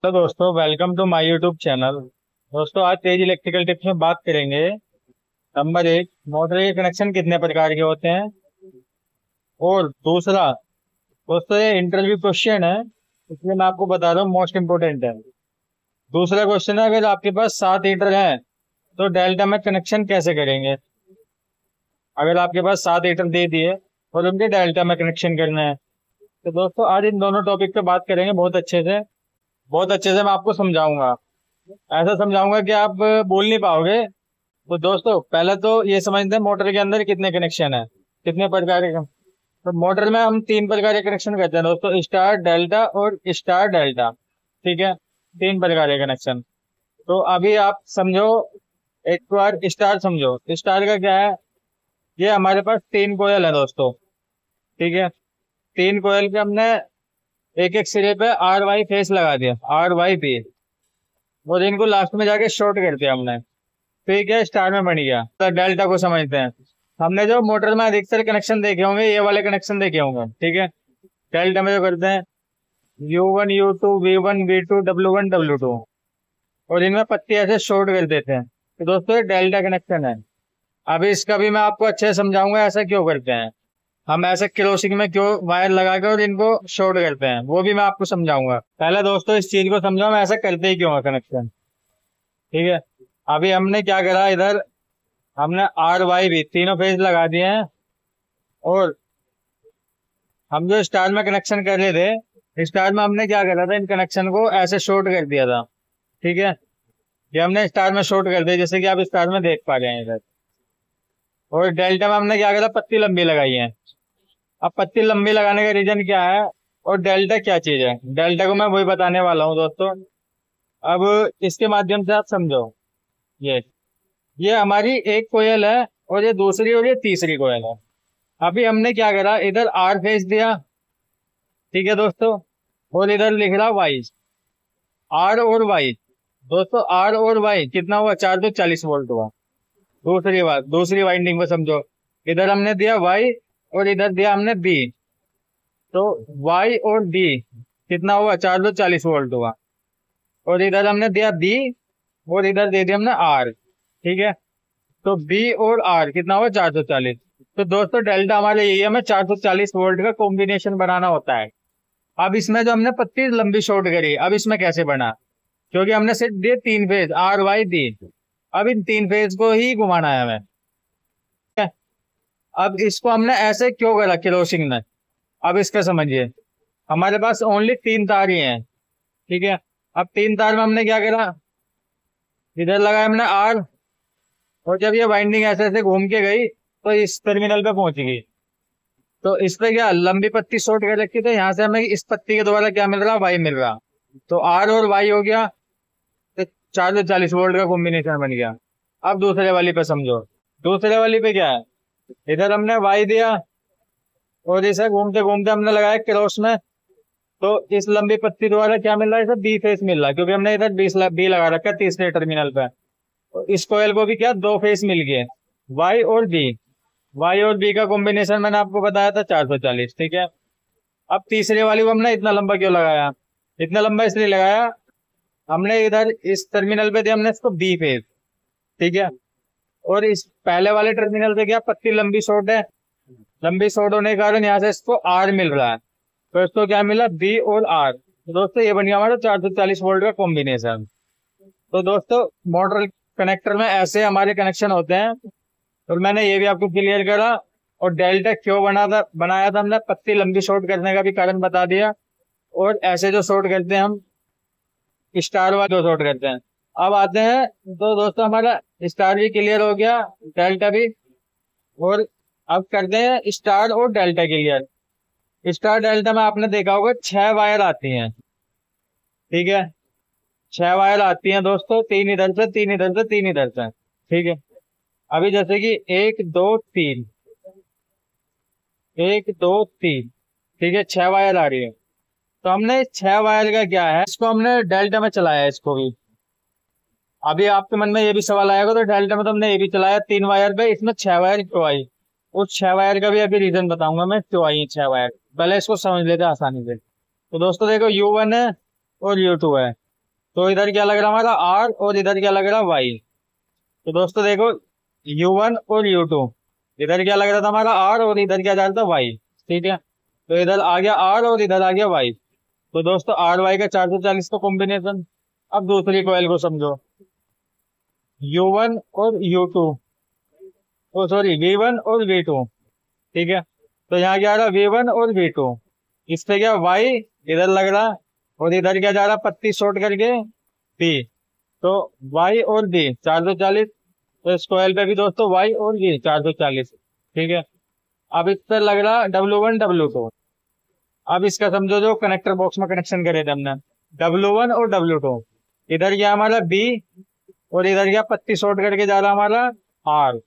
तो दोस्तों welcome to my YouTube channel. दोस्तों आज तेज इलेक्ट्रिकल टिप्स में बात करेंगे। नंबर एक, मोटर के कनेक्शन कितने प्रकार के होते हैं। और दूसरा, दोस्तों ये इंटरव्यू क्वेश्चन है, इसलिए मैं आपको बता रहा हूँ, मोस्ट इंपोर्टेंट है। दूसरा क्वेश्चन है, अगर आपके पास 7 हीटर हैं तो डेल्टा में कनेक्शन कैसे करेंगे। अगर आपके पास 7 हीटर दे दिए और उनके डेल्टा में कनेक्शन करना है, तो दोस्तों आज इन दोनों टॉपिक पे बात करेंगे बहुत अच्छे से मैं आपको समझाऊंगा। ऐसा समझाऊंगा कि आप बोल नहीं पाओगे। तो दोस्तों पहले तो ये समझते हैं मोटर के अंदर कितने कनेक्शन है, कितने प्रकार के। तो मोटर में हम 3 प्रकार के कनेक्शन करते हैं दोस्तों, स्टार, डेल्टा और स्टार डेल्टा। ठीक है, 3 प्रकार के कनेक्शन। तो अभी आप समझो, एक बार स्टार समझो। स्टार का क्या है, ये हमारे पास 3 कोयल है दोस्तों। ठीक है, 3 कोयल के हमने एक एक सिरे पे आर वाई फेस लगा दिया, आर वाई पी, और इनको लास्ट में जाके शॉर्ट कर दिया हमने। ठीक है, स्टार में बन गया। तो डेल्टा को समझते हैं। हमने जो मोटर में अधिकतर कनेक्शन देखे होंगे, ये वाले कनेक्शन देखे होंगे। ठीक है, डेल्टा में जो करते हैं U1 U2 V1 V2 W1 W2, और इनमें पत्ती ऐसे शॉर्ट कर देते हैं। तो दोस्तों ये डेल्टा कनेक्शन है। अभी इसका भी मैं आपको अच्छे से समझाऊंगा ऐसा क्यों करते हैं, हम ऐसे क्रोसिंग में क्यों वायर लगा के और इनको शॉर्ट करते हैं, वो भी मैं आपको समझाऊंगा। पहले दोस्तों इस चीज को समझो, हम ऐसा करते ही क्यों है कनेक्शन। ठीक है, अभी हमने क्या करा, इधर हमने आर वाई भी तीनों फेज लगा दिए हैं, और हम जो स्टार में कनेक्शन कर रहे थे, स्टार में हमने क्या करा था, इन कनेक्शन को ऐसे शॉर्ट कर दिया था। ठीक है, ये हमने स्टार में शॉर्ट कर दिया, जैसे कि आप स्टार में देख पा रहे हैं इधर। और डेल्टा में हमने क्या करा, पत्ती लंबी लगाई है। अब पत्ती लंबी लगाने का रीजन क्या है और डेल्टा क्या चीज है, डेल्टा को मैं वही बताने वाला हूँ दोस्तों। अब इसके माध्यम से आप समझो। ये ये हमारी एक कोयल है, और ये दूसरी और ये तीसरी कोयल है। अभी हमने क्या करा, इधर आर फेस दिया। ठीक है दोस्तों, और इधर लिख रहा वाई, आर और वाई। दोस्तों आर और वाई कितना हुआ, 440 वोल्ट हुआ। दूसरी बात, दूसरी वाइंडिंग को समझो। इधर हमने दिया वाई और इधर दिया हमने बी, तो वाई और बी कितना हुआ, 440 वोल्ट हुआ। और इधर हमने दिया बी और इधर दे दिया हमने आर। ठीक है, तो बी और आर कितना हुआ, 440। तो दोस्तों डेल्टा हमारे यही, हमें 440 वोल्ट का कॉम्बिनेशन बनाना होता है। अब इसमें जो हमने पत्ती लंबी शॉर्ट करी, अब इसमें कैसे बना, क्योंकि हमने सिर्फ दिए 3 फेज आर वाई दी। अब इन 3 फेज को ही घुमाना है हमें। ठीक है? अब इसको हमने ऐसे क्यों करा क्रोसिंग में, अब इसका समझिए। हमारे पास ओनली 3 तार ही हैं। ठीक है, अब 3 तार में हमने क्या करा, इधर लगाया हमने आर, और जब ये वाइंडिंग ऐसे ऐसे घूम के गई तो इस टर्मिनल पे पहुंच गई। तो इस पे क्या लंबी पत्ती शॉर्ट कर रखी, तो यहाँ से हमें इस पत्ती के द्वारा क्या मिल रहा, वाई मिल रहा। तो आर और वाई हो गया, तो 440 वोल्ट का कॉम्बिनेशन बन गया। अब दूसरे वाली पे समझो। दूसरे वाली पे क्या है, इधर हमने वाई दिया और इसे घूमते घूमते हमने लगाया क्रॉस में। तो इस लंबी पत्ती द्वारा क्या मिल रहा है, इसे बी फेस मिल रहा है, क्योंकि हमने इधर बी लगा रखा है तीसरे टर्मिनल पे। तो इस कोयल को भी क्या 2 फेस मिल गए, वाई और बी। वाई और बी का कॉम्बिनेशन मैंने आपको बताया था 440। ठीक है, अब तीसरे वाली को हमने इतना लंबा क्यों लगाया, इतना लंबा इसलिए लगाया, हमने इधर इस टर्मिनल पे दिया हमने इसको बी फेस। ठीक है, और इस पहले वाले टर्मिनल पे क्या पत्ती लंबी शॉर्ट है, लंबी शॉर्ट होने के कारण यहाँ से इसको आर मिल रहा है। तो इसको क्या मिला, बी और आर। तो दोस्तों ये बन गया हमारा 440 वोल्ट का कॉम्बिनेशन। तो दोस्तों मोटर कनेक्टर में ऐसे हमारे कनेक्शन होते हैं। तो मैंने ये भी आपको क्लियर करा, और डेल्टा क्यों बनाया था हमने, पत्ती लंबी शॉर्ट करने का भी कारण बता दिया। और ऐसे जो शॉर्ट करते हैं हम, स्टार वाले जो शॉर्ट करते हैं। अब आते हैं, तो दोस्तों हमारा स्टार भी क्लियर हो गया, डेल्टा भी। और अब करते हैं स्टार और डेल्टा क्लियर। स्टार डेल्टा में आपने देखा होगा 6 वायर आती हैं। ठीक है, 6 वायर आती हैं दोस्तों, 3 इधर से 3 इधर से 3 इधर से। ठीक है, अभी जैसे कि 1 2 3, 1 2 3। ठीक है, 6 वायर आ रही है। तो हमने 6 वायर का क्या है, इसको हमने डेल्टा में चलाया है, इसको भी। अभी आपके मन में ये भी सवाल आएगा, तो डेल्टा में तो हमने ये भी चलाया 3 वायर पे, इसमें 6 वायर क्यों आई। उस 6 वायर का भी अभी रीजन बताऊंगा मैं, क्यों आई 6 वायर। पहले इसको समझ लेते हैं आसानी से। तो दोस्तों देखो U1 है और U2 है। तो इधर क्या लग रहा है हमारा आर और इधर क्या लग रहा है वाई। तो दोस्तों देखो U1 और U2, इधर क्या लग रहा था हमारा आर और इधर क्या जा रहा था वाई। ठीक है, तो इधर आ गया आर और इधर आ गया वाई। तो दोस्तों आर वाई का 440 का कॉम्बिनेशन। अब दूसरी कॉइल को समझो, U1 और U2, ओ सॉरी V1 और V2। ठीक है, तो यहाँ क्या आ रहा V1 और V2, इस पे क्या वाई इधर लग रहा और इधर क्या जा रहा पत्ती शॉर्ट करके बी। तो वाई और बी 440, तो इस कोयल पे भी दोस्तों वाई और बी 440। ठीक है, अब इस पर लग रहा W1 W2। अब इसका समझो जो कनेक्टर बॉक्स में कनेक्शन करे थे हमने W1 और W2, इधर क्या हमारा बी और इधर क्या पत्ती शॉर्ट करके जा रहा हमारा आर।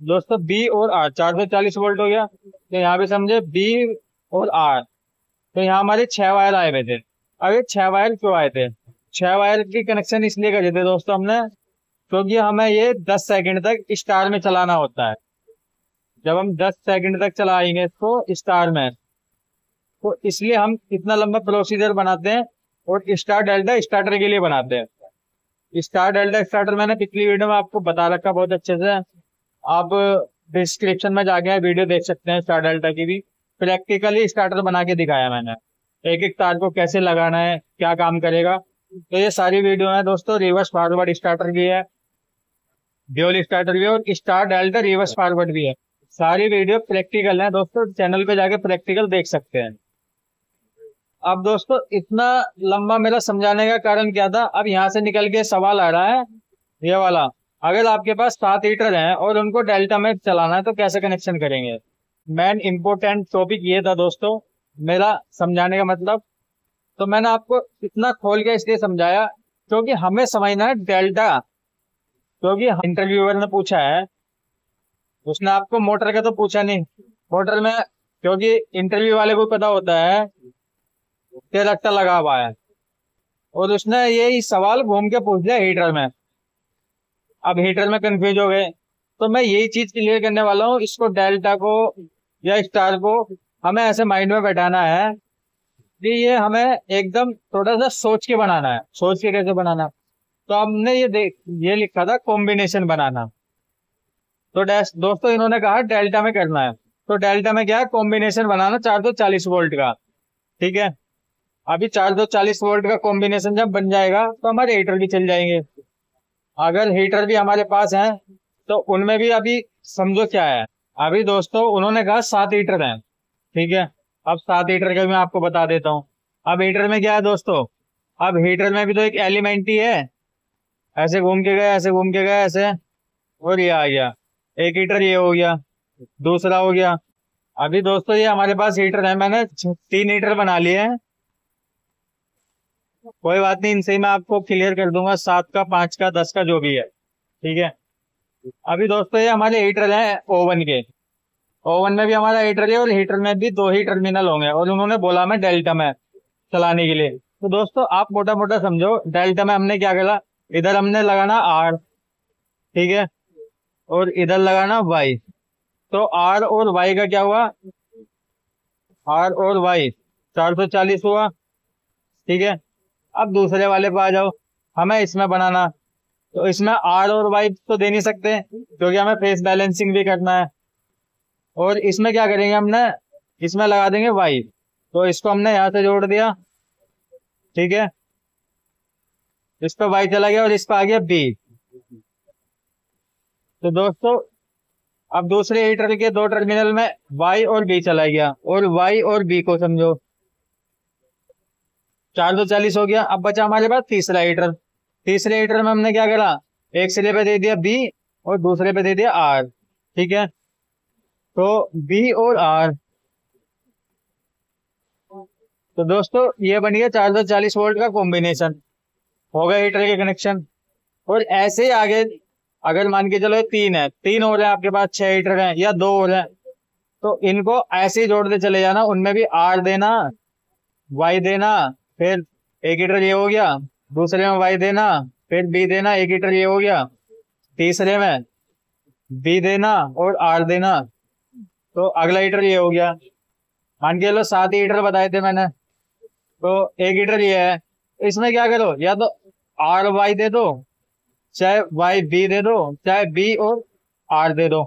दोस्तों बी और आर 440 वोल्ट हो गया, तो यहाँ पे समझे बी और आर। तो यहाँ हमारे 6 वायर आए हुए थे। अब ये 6 वायर क्यों आए थे? 6 वायर की कनेक्शन इसलिए करे थे दोस्तों हमने, क्योंकि हमें ये 10 सेकंड तक स्टार में चलाना होता है। जब हम 10 सेकंड तक चलाएंगे इसको स्टार में, तो इसलिए हम इतना लंबा प्रोसीजर बनाते हैं। और स्टार डेल्टा स्टार्टर के लिए बनाते हैं। स्टार डेल्टा स्टार्टर मैंने पिछली वीडियो में आपको बता रखा बहुत अच्छे से, आप डिस्क्रिप्शन में जाके वीडियो देख सकते हैं। स्टार डेल्टा की भी प्रैक्टिकली स्टार्टर बना के दिखाया मैंने, एक एक तार को कैसे लगाना है, क्या काम करेगा। तो ये सारी वीडियो है दोस्तों, रिवर्स फॉरवर्ड स्टार्टर की है, ड्यूल स्टार्टर भी है और स्टार डेल्टा रिवर्स फॉरवर्ड भी है। सारी वीडियो प्रैक्टिकल है दोस्तों, चैनल पे जाके प्रैक्टिकल देख सकते हैं। अब दोस्तों इतना लंबा मेरा समझाने का कारण क्या था, अब यहाँ से निकल के सवाल आ रहा है ये वाला, अगर आपके पास 7 हीटर हैं और उनको डेल्टा में चलाना है तो कैसे कनेक्शन करेंगे। मेन इंपोर्टेंट टॉपिक ये था दोस्तों मेरा समझाने का मतलब। तो मैंने आपको इतना खोल के इसलिए समझाया क्योंकि हमें समझना है डेल्टा। क्योंकि इंटरव्यूअर ने पूछा है, उसने आपको मोटर का तो पूछा नहीं, मोटर में क्योंकि इंटरव्यू वाले को पता होता है कि रट्टा लगा हुआ है, और उसने यही सवाल घूम के पूछ लिया हीटर में। अब हीटर में कंफ्यूज हो गए, तो मैं यही चीज क्लियर करने वाला हूँ। इसको डेल्टा को या स्टार को हमें ऐसे माइंड में बैठाना है कि ये हमें एकदम थोड़ा सा सोच के बनाना है। सोच के कैसे बनाना, तो हमने ये लिखा था कॉम्बिनेशन बनाना। तो दोस्तों इन्होंने कहा डेल्टा में करना है, तो डेल्टा में क्या है कॉम्बिनेशन बनाना 440 वोल्ट का। ठीक है, अभी 440 वोल्ट का कॉम्बिनेशन जब बन जाएगा तो हमारे हीटर भी चल जाएंगे। अगर हीटर भी हमारे पास है तो उनमें भी अभी समझो क्या है। अभी दोस्तों उन्होंने कहा 7 हीटर हैं। ठीक है, अब 7 हीटर का मैं आपको बता देता हूँ। अब हीटर में क्या है दोस्तों, अब हीटर में भी तो एक एलिमेंट ही है, ऐसे घूम के गया, ऐसे घूम के गया, ऐसे, और ये आ गया एक हीटर, ये हो गया, दूसरा हो गया। अभी दोस्तों ये हमारे पास हीटर है, मैंने 3 हीटर बना लिए हैं। कोई बात नहीं, इनसे ही मैं आपको क्लियर कर दूंगा, 7 का, 5 का, 10 का, जो भी है। ठीक है, अभी दोस्तों ये हमारे हीटर हैं ओवन के। ओवन में भी हमारा हीटर है और हीटर में भी 2 ही टर्मिनल होंगे, और उन्होंने बोला मैं डेल्टा में चलाने के लिए। तो दोस्तों आप मोटा मोटा समझो, डेल्टा में हमने क्या करा, इधर हमने लगाना आर, ठीक है, और इधर लगाना वाई। तो आर और वाई का क्या हुआ, आर और वाई 440 हुआ। ठीक है, अब दूसरे वाले पे आ जाओ, हमें इसमें बनाना। तो इसमें आर और वाई तो दे नहीं सकते क्योंकि हमें फेस बैलेंसिंग भी करना है। और इसमें क्या करेंगे, हमने इसमें लगा देंगे वाई। तो इसको हमने यहाँ से जोड़ दिया। ठीक है, इस पर वाई चला गया और इस पर आ गया बी। तो दोस्तों अब दूसरे हीटर के 2 टर्मिनल में वाई और बी चला गया, और वाई और बी को समझो 440 हो गया। अब बचा हमारे पास तीसरा हीटर। तीसरे हीटर में हमने क्या करा, एक सिरे पे दे दिया बी और दूसरे पे दे दिया आर। ठीक है, तो बी और आर, तो दोस्तों ये बन गया 440 वोल्ट का कॉम्बिनेशन, हो गया हीटर के कनेक्शन। और ऐसे ही आगे अगर मान के चलो 3 है, 3 और है आपके पास, 6 हीटर हैं या 2 और है, तो इनको ऐसे ही जोड़ते चले जाना। उनमें भी आर देना, वाई देना, फिर एक हीटर ये हो गया, दूसरे में वाई देना, फिर बी देना, एक हीटर ये हो गया, तीसरे में बी देना और आर देना, तो अगला हीटर ये हो गया। मान के चलो 7 हीटर बताए थे मैंने, तो एक हीटर ये है। इसमें क्या करो, या तो आर वाई दे दो, चाहे वाई बी दे दो, चाहे बी और आर दे दो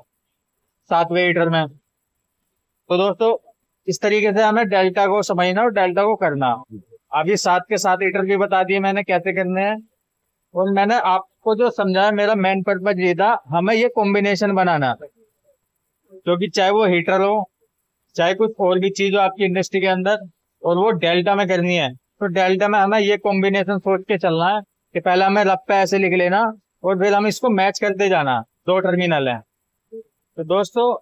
7वें ईटर में। तो दोस्तों इस तरीके से हमें डेल्टा को समझना और डेल्टा को करना। अभी 7 के 7 ईटर भी बता दिए मैंने कैसे करने हैं, और मैंने आपको जो समझाया मेरा मेन पर्पज ये था, हमें ये कॉम्बिनेशन बनाना, क्योंकि चाहे वो हीटर हो, चाहे कुछ और भी चीज हो आपकी इंडस्ट्री के अंदर, और वो डेल्टा में करनी है, तो डेल्टा में हमें ये कॉम्बिनेशन सोच के चलना है कि पहले हमें रफ पे ऐसे लिख लेना और फिर हम इसको मैच करते जाना। 2 टर्मिनल है। तो दोस्तों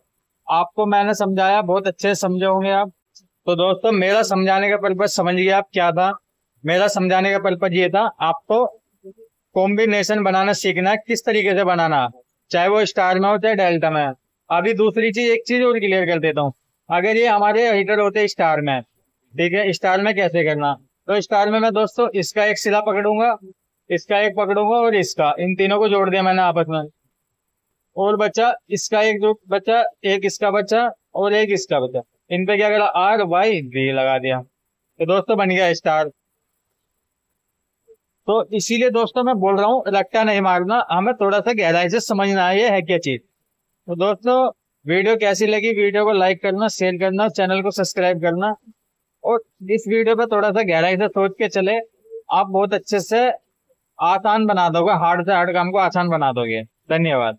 आपको मैंने समझाया, बहुत अच्छे से समझे होंगे आप। तो दोस्तों मेरा समझाने का पर्पज समझ गए आप क्या था। मेरा समझाने का पर्पज ये था, आपको कॉम्बिनेशन बनाना सीखना है, किस तरीके से बनाना, चाहे वो स्टार में हो चाहे डेल्टा में। अभी दूसरी चीज, एक चीज और क्लियर कर देता हूँ। अगर ये हमारे हीटर होते स्टार में, ठीक है, स्टार में कैसे करना, तो स्टार में मैं दोस्तों इसका एक सिरा पकड़ूंगा, इसका एक पकड़ूंगा और इसका, इन तीनों को जोड़ दिया मैंने आपस में, और बचा इसका एक जो बचा, एक इसका बचा और एक इसका बचा। इन पे क्या करा, आर वाई बी लगा दिया, तो दोस्तों बन गया स्टार। तो इसीलिए दोस्तों मैं बोल रहा हूँ रट्टा नहीं मारना, हमें थोड़ा सा गहराई से समझना है ये है क्या चीज। तो दोस्तों वीडियो कैसी लगी, वीडियो को लाइक करना, शेयर करना, चैनल को सब्सक्राइब करना, और इस वीडियो पे थोड़ा सा गहराई से सोच के चले, आप बहुत अच्छे से आसान बना दोगे, हार्ड से हार्ड काम को आसान बना दोगे। धन्यवाद।